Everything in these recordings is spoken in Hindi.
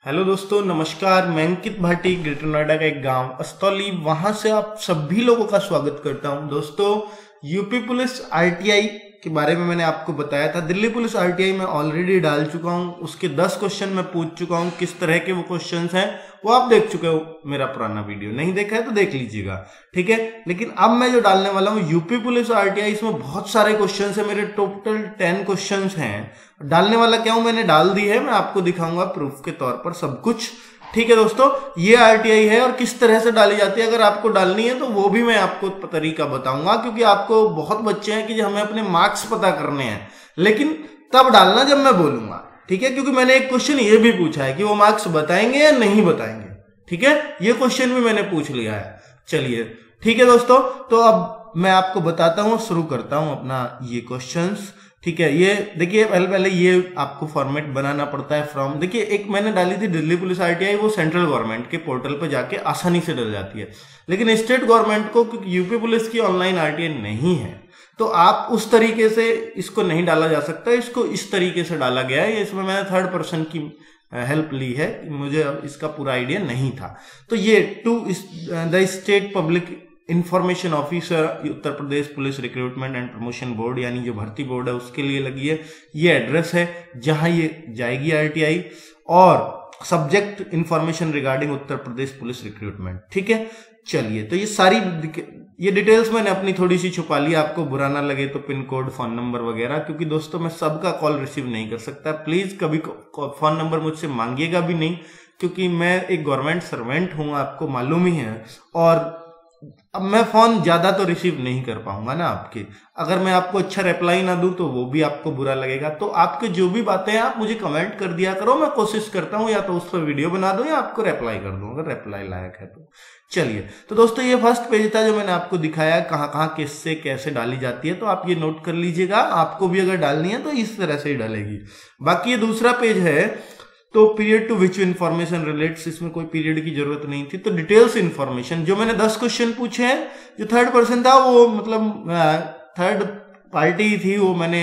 हेलो दोस्तों, नमस्कार। मैं अंकित भाटी, ग्रेटर नोएडा का एक गांव अस्तौली, वहां से आप सभी लोगों का स्वागत करता हूं। दोस्तों, यूपी पुलिस आरटीआई के बारे में मैंने आपको बताया था। दिल्ली पुलिस आरटीआई में ऑलरेडी डाल चुका हूं, उसके 10 क्वेश्चन मैं पूछ चुका हूं। किस तरह के वो क्वेश्चंस हैं वो आप देख चुके हो। मेरा पुराना वीडियो नहीं देखा है तो देख लीजिएगा, ठीक है। लेकिन अब मैं जो डालने वाला हूं यूपी पुलिस आरटीआई, इसमें बहुत सारे क्वेश्चन है। मेरे टोटल 10 क्वेश्चन हैं। डालने वाला क्या हूं, मैंने डाल दी है, मैं आपको दिखाऊंगा प्रूफ के तौर पर सब कुछ, ठीक है। दोस्तों, ये आरटीआई है और किस तरह से डाली जाती है। अगर आपको डालनी है तो वो भी मैं आपको तरीका बताऊंगा, क्योंकि आपको बहुत बच्चे हैं कि हमें अपने मार्क्स पता करने हैं, लेकिन तब डालना जब मैं बोलूंगा, ठीक है। क्योंकि मैंने एक क्वेश्चन ये भी पूछा है कि वो मार्क्स बताएंगे या नहीं बताएंगे, ठीक है। ये क्वेश्चन भी मैंने पूछ लिया है। चलिए, ठीक है दोस्तों, तो अब मैं आपको बताता हूं, शुरू करता हूं अपना ये क्वेश्चंस, ठीक है। ये देखिए, पहले ये आपको फॉर्मेट बनाना पड़ता है फ्रॉम। देखिए, एक मैंने डाली थी दिल्ली पुलिस आरटीआई, वो सेंट्रल गवर्नमेंट के पोर्टल पर जाके आसानी से डल जाती है। लेकिन स्टेट गवर्नमेंट को, क्योंकि यूपी पुलिस की ऑनलाइन आरटीआई नहीं है, तो आप उस तरीके से इसको नहीं डाला जा सकता। इसको इस तरीके से डाला गया है। इसमें मैंने थर्ड पर्सन की हेल्प ली है, मुझे इसका पूरा आइडिया नहीं था। तो ये to the state public information officer, Uttar Pradesh police recruitment and promotion board, यानी जो भर्ती बोर्ड है उसके लिए लगी है। ये एड्रेस है जहां ये जाएगी आरटीआई, और सब्जेक्ट इंफॉर्मेशन रिगार्डिंग उत्तर प्रदेश पुलिस रिक्रूटमेंट, ठीक है। चलिए, तो ये सारी डिटेल्स मैंने अपनी थोड़ी सी छुपा ली, आपको बुरा ना लगे तो पिन कोड, फोन नंबर वगैरह, क्योंकि दोस्तों मैं सबका कॉल रिसीव नहीं कर सकता। प्लीज कभी फोन नंबर मुझसे मांगिएगा भी नहीं, क्योंकि मैं एक गवर्नमेंट सर्वेंट हूं, आपको मालूम ही है। और अब मैं फोन ज्यादा तो रिसीव नहीं कर पाऊंगा ना आपके। अगर मैं आपको अच्छा रिप्लाई ना दूं तो वो भी आपको बुरा लगेगा। तो आपके जो भी बातें हैं आप मुझे कमेंट कर दिया करो, मैं कोशिश करता हूं या तो उस पर वीडियो बना दूं या आपको रिप्लाई कर दूं, अगर रिप्लाई लायक है तो। चलिए, तो दोस्तों ये फर्स्ट पेज था जो मैंने आपको दिखाया कहां कहां किससे कैसे डाली जाती है, तो आप ये नोट कर लीजिएगा। आपको भी अगर डालनी है तो इस तरह से ही डालेगी। बाकी ये दूसरा पेज है, तो period to which information relates, इसमें कोई पीरियड की जरूरत नहीं थी। तो डिटेल्स इंफॉर्मेशन, जो मैंने 10 क्वेश्चन पूछे हैं, जो थर्ड पर्सन था वो मतलब थर्ड पार्टी थी, वो मैंने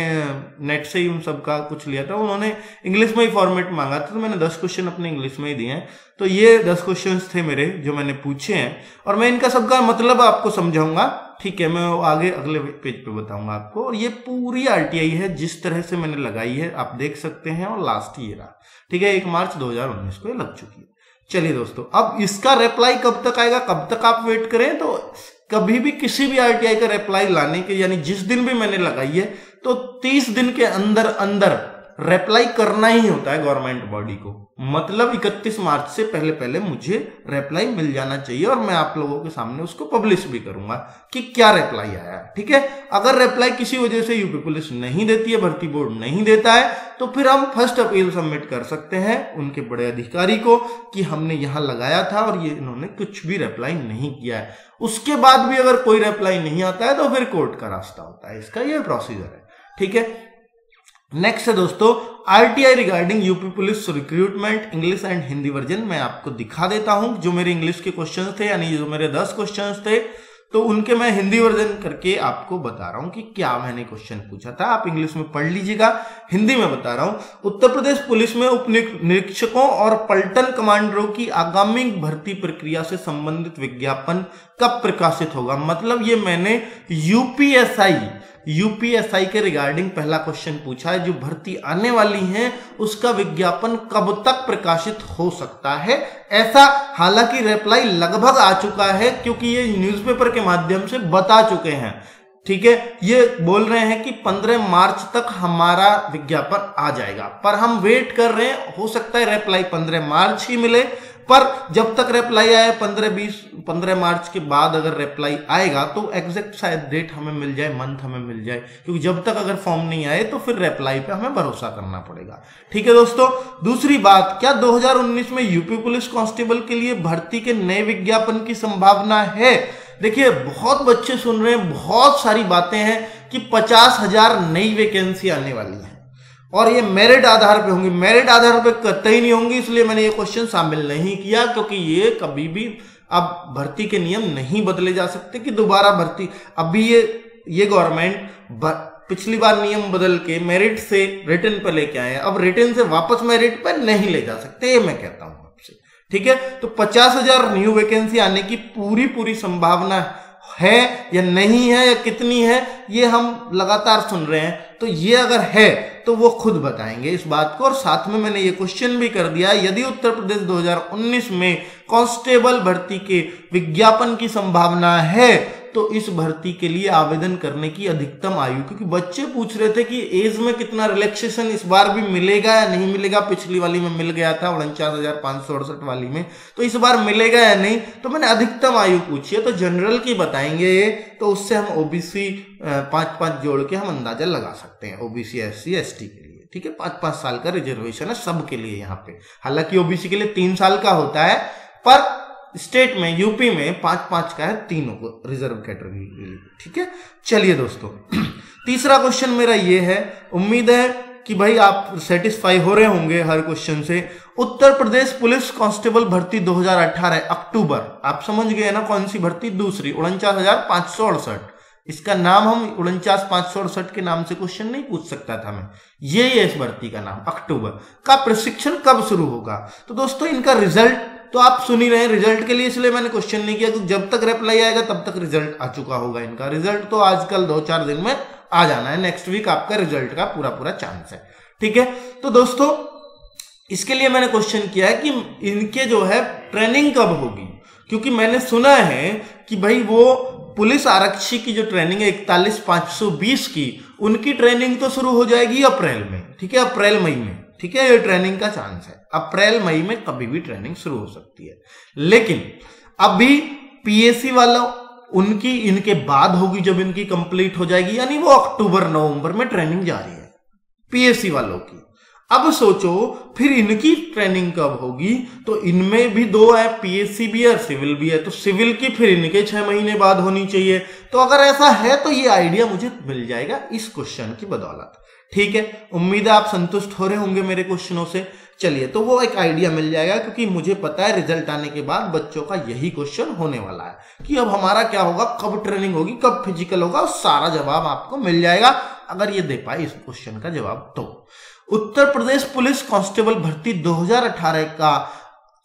नेट से ही उन सबका कुछ लिया था। उन्होंने इंग्लिश में ही फॉर्मेट मांगा था, तो मैंने 10 क्वेश्चन अपने इंग्लिश में ही दिए हैं। तो ये 10 क्वेश्चन थे मेरे जो मैंने पूछे हैं, और मैं इनका सबका मतलब आपको समझाऊंगा, ठीक है। मैं आगे अगले पेज पे बताऊंगा आपको। और ये पूरी आरटीआई है जिस तरह से मैंने लगाई है, आप देख सकते हैं। और लास्ट ईयर रहा, ठीक है, 1 मार्च 2019 को ये लग चुकी है। चलिए दोस्तों, अब इसका रिप्लाई कब तक आएगा, कब तक आप वेट करें, तो कभी भी किसी भी आरटीआई का रिप्लाई लाने के, यानी जिस दिन भी मैंने लगाई है, तो 30 दिन के अंदर अंदर रिप्लाई करना ही होता है गवर्नमेंट बॉडी को। मतलब 31 मार्च से पहले पहले मुझे रिप्लाई मिल जाना चाहिए, और मैं आप लोगों के सामने उसको पब्लिश भी करूंगा कि क्या रिप्लाई आया है, ठीक है। अगर रिप्लाई किसी वजह से यूपी पुलिस नहीं देती है, भर्ती बोर्ड नहीं देता है, तो फिर हम फर्स्ट अपील सबमिट कर सकते हैं उनके बड़े अधिकारी को कि हमने यहां लगाया था और ये इन्होंने कुछ भी रिप्लाई नहीं किया है। उसके बाद भी अगर कोई रिप्लाई नहीं आता है तो फिर कोर्ट का रास्ता होता है। इसका ये प्रोसीजर है, ठीक है। नेक्स्ट है दोस्तों RTI regarding UP police recruitment, English and Hindi version. मैं आपको दिखा देता हूं जो मेरे इंग्लिश के क्वेश्चंस थे, यानी जो मेरे 10 क्वेश्चंस थे, तो उनके मैं हिंदी वर्जन करके आपको बता रहा हूं कि क्या मैंने क्वेश्चन पूछा था। आप इंग्लिश में पढ़ लीजिएगा, हिंदी में बता रहा हूं। उत्तर प्रदेश पुलिस में उप निरीक्षकों और पलटन कमांडरों की आगामी भर्ती प्रक्रिया से संबंधित विज्ञापन कब प्रकाशित होगा। मतलब ये मैंने यूपीएसआई के रिगार्डिंग पहला क्वेश्चन पूछा है। जो भर्ती आने वाली है उसका विज्ञापन कब तक प्रकाशित हो सकता है, ऐसा। हालांकि रिप्लाई लगभग आ चुका है, क्योंकि ये न्यूज़पेपर के माध्यम से बता चुके हैं, ठीक है। ये बोल रहे हैं कि 15 मार्च तक हमारा विज्ञापन आ जाएगा, पर हम वेट कर रहे हैं। हो सकता है रिप्लाई 15 मार्च ही मिले, पर जब तक रिप्लाई आए 15 मार्च के बाद अगर रिप्लाई आएगा तो एग्जैक्ट शायद डेट हमें मिल जाए, मंथ हमें मिल जाए, क्योंकि जब तक अगर फॉर्म नहीं आए तो फिर रिप्लाई पे हमें भरोसा करना पड़ेगा, ठीक है दोस्तों। दूसरी बात, क्या 2019 में यूपी पुलिस कांस्टेबल के लिए भर्ती के नए विज्ञापन की संभावना है। देखिए, बहुत बच्चे सुन रहे हैं, बहुत सारी बातें हैं कि 50,000 नई वैकेंसी आने वाली है, और ये मेरिट आधार पे होंगी। मेरिट आधार पे कतई नहीं होंगी, इसलिए मैंने ये क्वेश्चन शामिल नहीं किया, क्योंकि ये कभी भी अब भर्ती के नियम नहीं बदले जा सकते कि दोबारा भर्ती। अभी ये गवर्नमेंट पिछली बार नियम बदल के मेरिट से रिटन पे लेके आए हैं, अब रिटन से वापस मेरिट पे नहीं ले जा सकते, ये मैं कहता हूं आपसे। ठीक है, तो 50,000 न्यू वैकेंसी आने की पूरी संभावना है या नहीं है, या कितनी है, ये हम लगातार सुन रहे हैं। तो ये अगर है तो वो खुद बताएंगे इस बात को। और साथ में मैंने ये क्वेश्चन भी कर दिया, यदि उत्तर प्रदेश 2019 में कांस्टेबल भर्ती के विज्ञापन की संभावना है तो इस भर्ती के लिए आवेदन करने की अधिकतम आयु, क्योंकि बच्चे पूछ रहे थे कि एज में कितना रिलैक्सेशन इस बार भी मिलेगा या नहीं मिलेगा। पिछली वाली में मिल गया था 49,568 वाली में, तो इस बार मिलेगा या नहीं। तो मैंने अधिकतम आयु पूछी है, तो जनरल की बताएंगे ये, तो उससे हम ओबीसी 5-5 जोड़ के हम अंदाजा लगा सकते हैं ओबीसी SC ST के लिए। ठीक है, 5-5 साल का रिजर्वेशन है सबके लिए यहाँ पे। हालांकि ओबीसी के लिए 3 साल का होता है, पर स्टेट में यूपी में 5-5 का है तीनों को रिजर्व कैटेगरी के लिए। ठीक है, चलिए दोस्तों तीसरा क्वेश्चन मेरा ये है, उम्मीद है कि भाई आप सेटिस्फाई हो रहे होंगे हर क्वेश्चन से। उत्तर प्रदेश पुलिस कांस्टेबल भर्ती 2018 अक्टूबर, आप समझ गए ना कौन सी भर्ती? दूसरी 49,568। इसका नाम हम 49,568 के नाम से क्वेश्चन नहीं पूछ सकता था मैं, ये इस भर्ती का नाम। अक्टूबर का प्रशिक्षण कब शुरू होगा? तो दोस्तों इनका रिजल्ट तो आप सुन ही रहे हैं, रिजल्ट के लिए इसलिए मैंने क्वेश्चन नहीं किया, क्योंकि जब तक रिप्लाई आएगा तब तक रिजल्ट आ चुका होगा। इनका रिजल्ट तो आजकल 2-4 दिन में आ जाना है, नेक्स्ट वीक आपका रिजल्ट का पूरा चांस है। ठीक है, तो दोस्तों इसके लिए मैंने क्वेश्चन किया है कि इनके जो है ट्रेनिंग कब होगी, क्योंकि मैंने सुना है कि भाई वो पुलिस आरक्षी की जो ट्रेनिंग है 41,520 की, उनकी ट्रेनिंग तो शुरू हो जाएगी अप्रैल में। ठीक है, अप्रैल मई में। ठीक है, ये ट्रेनिंग का चांस है, अप्रैल मई में कभी भी ट्रेनिंग शुरू हो सकती है। लेकिन अभी पीएससी वाला उनकी इनके बाद होगी, जब इनकी कंप्लीट हो जाएगी, यानी वो अक्टूबर नवंबर में ट्रेनिंग जारी है पीएससी वालों की। अब सोचो फिर इनकी ट्रेनिंग कब होगी, तो इनमें भी 2 है, पीएससी भी है और सिविल भी है, तो सिविल की फिर इनके 6 महीने बाद होनी चाहिए। तो अगर ऐसा है तो ये आइडिया मुझे मिल जाएगा इस क्वेश्चन की बदौलत। ठीक है, उम्मीद है आप संतुष्ट हो रहे होंगे मेरे क्वेश्चनों से। चलिए, तो वो एक आइडिया मिल जाएगा, क्योंकि मुझे पता है रिजल्ट आने के बाद बच्चों का यही क्वेश्चन होने वाला है कि अब हमारा क्या होगा, कब ट्रेनिंग होगी, कब फिजिकल होगा, सारा जवाब आपको मिल जाएगा अगर ये दे पाए इस क्वेश्चन का जवाब। तो उत्तर प्रदेश पुलिस कांस्टेबल भर्ती 2018 का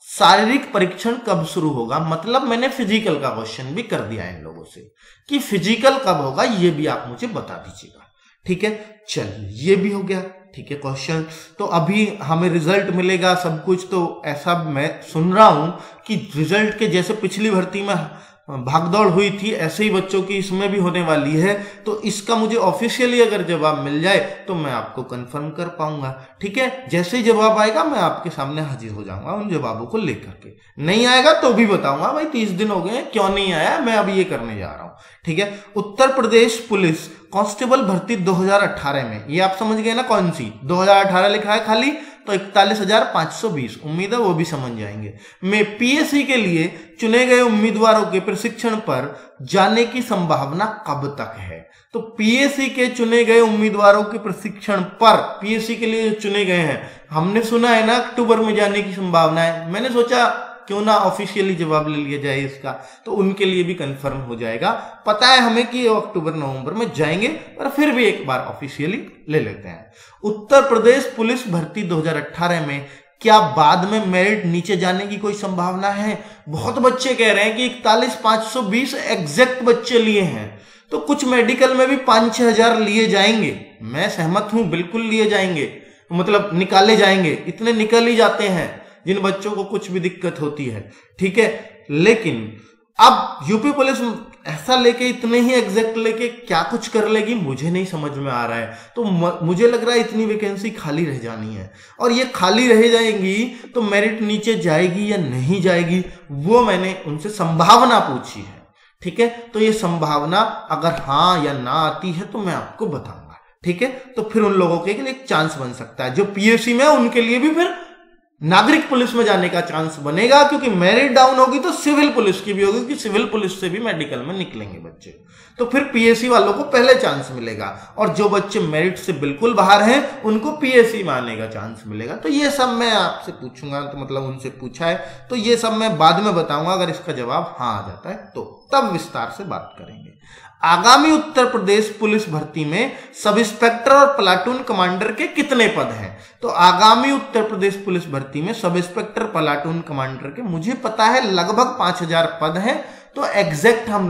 शारीरिक परीक्षण कब शुरू होगा? मतलब मैंने फिजिकल का क्वेश्चन भी कर दिया इन लोगों से कि फिजिकल कब होगा, ये भी आप मुझे बता दीजिएगा। ठीक है, चलिए ये भी हो गया। ठीक है क्वेश्चन, तो अभी हमें रिजल्ट मिलेगा सब कुछ, तो ऐसा मैं सुन रहा हूं कि रिजल्ट के जैसे पिछली भर्ती में भागदौड़ हुई थी ऐसे ही बच्चों की इसमें भी होने वाली है। तो इसका मुझे ऑफिशियली अगर जवाब मिल जाए तो मैं आपको कंफर्म कर पाऊंगा। ठीक है, जैसे ही जवाब आएगा मैं आपके सामने हाजिर हो जाऊंगा उन जवाबों को लेकर के। नहीं आएगा तो भी बताऊंगा, भाई 30 दिन हो गए क्यों नहीं आया, मैं अब ये करने जा रहा हूं। ठीक है, उत्तर प्रदेश पुलिस कांस्टेबल भर्ती 2018 में, ये आप समझ गए ना कौन सी 2018 लिखा है खाली, तो 41,520, उम्मीद है वो भी समझ जाएंगे। में पीएससी के लिए चुने गए उम्मीदवारों के प्रशिक्षण पर जाने की संभावना कब तक है? तो पीएससी के चुने गए उम्मीदवारों के प्रशिक्षण पर, पीएससी के लिए चुने गए हैं, हमने सुना है ना अक्टूबर में जाने की संभावना है, मैंने सोचा क्यों ना ऑफिशियली जवाब ले लिया जाए इसका, तो उनके लिए भी कंफर्म हो जाएगा। पता है हमें कि अक्टूबर नवंबर में जाएंगे, पर फिर भी एक बार ऑफिशियली ले लेते हैं। उत्तर प्रदेश पुलिस भर्ती 2018 में क्या बाद में मेरिट नीचे जाने की कोई संभावना है? बहुत बच्चे कह रहे हैं कि 41,520 एग्जैक्ट बच्चे लिए हैं, तो कुछ मेडिकल में भी 5-6 हजार लिए जाएंगे। मैं सहमत हूं, बिल्कुल लिए जाएंगे, मतलब निकाले जाएंगे, इतने निकल ही जाते हैं जिन बच्चों को कुछ भी दिक्कत होती है। ठीक है, लेकिन अब यूपी पुलिस ऐसा लेके इतने ही एग्जैक्ट लेके क्या कुछ कर लेगी मुझे नहीं समझ में आ रहा है। तो मुझे लग रहा है इतनी वैकेंसी खाली रह जानी है, और ये खाली रह जाएंगी तो मेरिट नीचे जाएगी या नहीं जाएगी, वो मैंने उनसे संभावना पूछी है। ठीक है, तो ये संभावना अगर हाँ या ना आती है तो मैं आपको बताऊंगा। ठीक है, तो फिर उन लोगों के लिए एक चांस बन सकता है जो पीएससी में, उनके लिए भी फिर नागरिक पुलिस में जाने का चांस बनेगा, क्योंकि मेरिट डाउन होगी तो सिविल पुलिस की भी होगी, क्योंकि सिविल पुलिस से भी मेडिकल में निकलेंगे बच्चे, तो फिर पीएससी वालों को पहले चांस मिलेगा, और जो बच्चे मेरिट से बिल्कुल बाहर हैं उनको पीएससी में आने का चांस मिलेगा। तो ये सब मैं आपसे पूछूंगा, तो मतलब उनसे पूछा है, तो ये सब मैं बाद में बताऊंगा अगर इसका जवाब हाँ आ जाता है तो, तब विस्तार से बात करेंगे। आगामी उत्तर प्रदेश पुलिस भर्ती में सब इंस्पेक्टर और प्लाटून कमांडर के कितने पद हैं? तो आगामी उत्तर प्रदेश पुलिस भर्ती में सब इंस्पेक्टर प्लाटून कमांडर के मुझे पता है लगभग 5000 पद हैं, तो एग्जैक्ट हम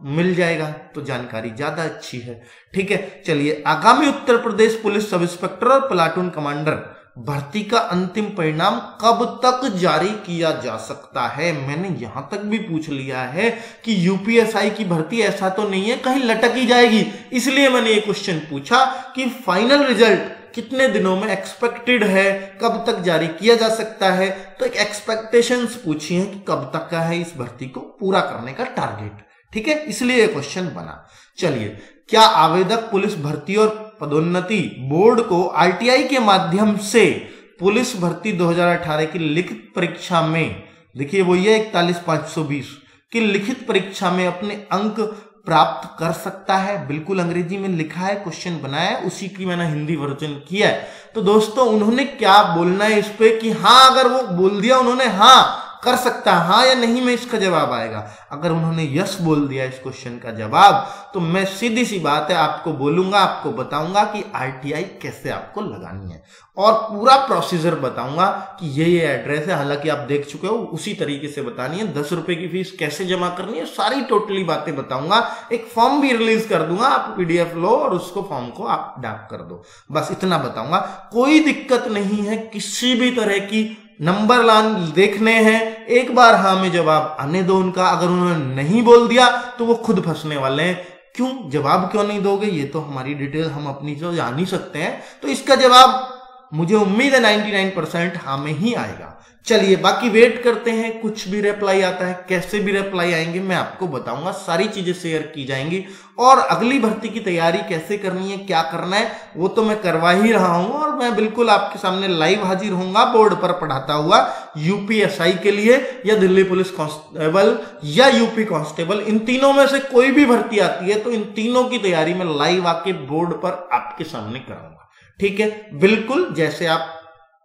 मिल जाएगा तो जानकारी ज्यादा अच्छी है। ठीक है, चलिए आगामी उत्तर प्रदेश पुलिस सब इंस्पेक्टर और प्लाटून कमांडर भर्ती का अंतिम परिणाम कब तक जारी किया जा सकता है? मैंने यहां तक भी पूछ लिया है कि यूपीएसआई की भर्ती ऐसा तो नहीं है कहीं लटक ही जाएगी, इसलिए मैंने ये क्वेश्चन पूछा कि फाइनल रिजल्ट कितने दिनों में एक्सपेक्टेड है, कब तक जारी किया जा सकता है। तो एक एक्सपेक्टेशंस पूछी है कि कब तक का है इस भर्ती को पूरा करने का टारगेट। ठीक है, इसलिए ये क्वेश्चन बना। चलिए, क्या आवेदक पुलिस भर्ती और पदोन्नति बोर्ड को आरटीआई के माध्यम से पुलिस भर्ती 2018 की लिखित परीक्षा में, देखिए वो ये 41,520 की लिखित परीक्षा में अपने अंक प्राप्त कर सकता है? बिल्कुल अंग्रेजी में लिखा है, क्वेश्चन बनाया है, उसी की मैंने हिंदी वर्जन किया है। तो दोस्तों उन्होंने क्या बोलना है इस पे कि हाँ, अगर वो बोल दिया उन्होंने हाँ कर सकता है, हाँ या नहीं में इसका जवाब आएगा। अगर उन्होंने यस बोल दिया इस क्वेश्चन का जवाब, तो मैं सीधी सी बात है आपको बोलूंगा, आपको बताऊंगा कि आरटीआई कैसे आपको लगानी है और पूरा प्रोसीजर बताऊंगा कि ये एड्रेस है, हालांकि आप देख चुके हो, उसी तरीके से बतानी है। 10 रुपए की फीस कैसे जमा करनी है, सारी टोटली बातें बताऊंगा। एक फॉर्म भी रिलीज कर दूंगा, आप पीडीएफ लो और उसको फॉर्म को आप डाक कर दो, बस इतना बताऊंगा। कोई दिक्कत नहीं है, किसी भी तरह की नंबर लाइन देखने हैं, एक बार हाँ में जवाब आने दो उनका। अगर उन्होंने नहीं बोल दिया तो वो खुद फंसने वाले हैं। क्यों जवाब क्यों नहीं दोगे, ये तो हमारी डिटेल हम अपनी जो जान ही सकते हैं। तो इसका जवाब मुझे उम्मीद है 99% हाँ में ही आएगा। चलिए बाकी वेट करते हैं, कुछ भी रिप्लाई आता है, कैसे भी रिप्लाई आएंगे मैं आपको बताऊंगा, सारी चीजें शेयर की जाएंगी। और अगली भर्ती की तैयारी कैसे करनी है, क्या करना है, वो तो मैं करवा ही रहा हूं और मैं बिल्कुल आपके सामने लाइव हाजिर होऊंगा बोर्ड पर पढ़ाता हुआ। यूपीएसआई के लिए या दिल्ली पुलिस कांस्टेबल या यूपी कांस्टेबल, इन तीनों में से कोई भी भर्ती आती है तो इन तीनों की तैयारी में लाइव आके बोर्ड पर आपके सामने कराऊंगा। ठीक है, बिल्कुल जैसे आप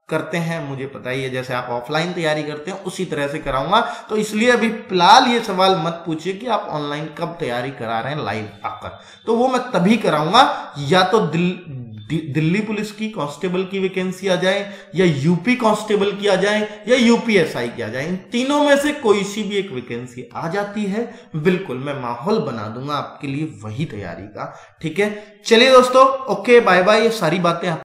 करते हैं मुझे पता ही है, जैसे आप ऑफलाइन तैयारी करते हैं उसी तरह से कराऊंगा। तो इसलिए अभी फिलहाल ये सवाल मत पूछिए कि आप ऑनलाइन कब तैयारी करा रहे हैं लाइव आकर, तो वो मैं तभी कराऊंगा या तो दिल्ली पुलिस की कांस्टेबल की वैकेंसी आ जाए, या यूपी कांस्टेबल की आ जाए, या यूपीएसआई की आ जाए। इन तीनों में से कोई सी भी एक वैकेंसी आ जाती है, बिल्कुल मैं माहौल बना दूंगा आपके लिए वही तैयारी का। ठीक है, चलिए दोस्तों, ओके बाय बाय। ये सारी बातें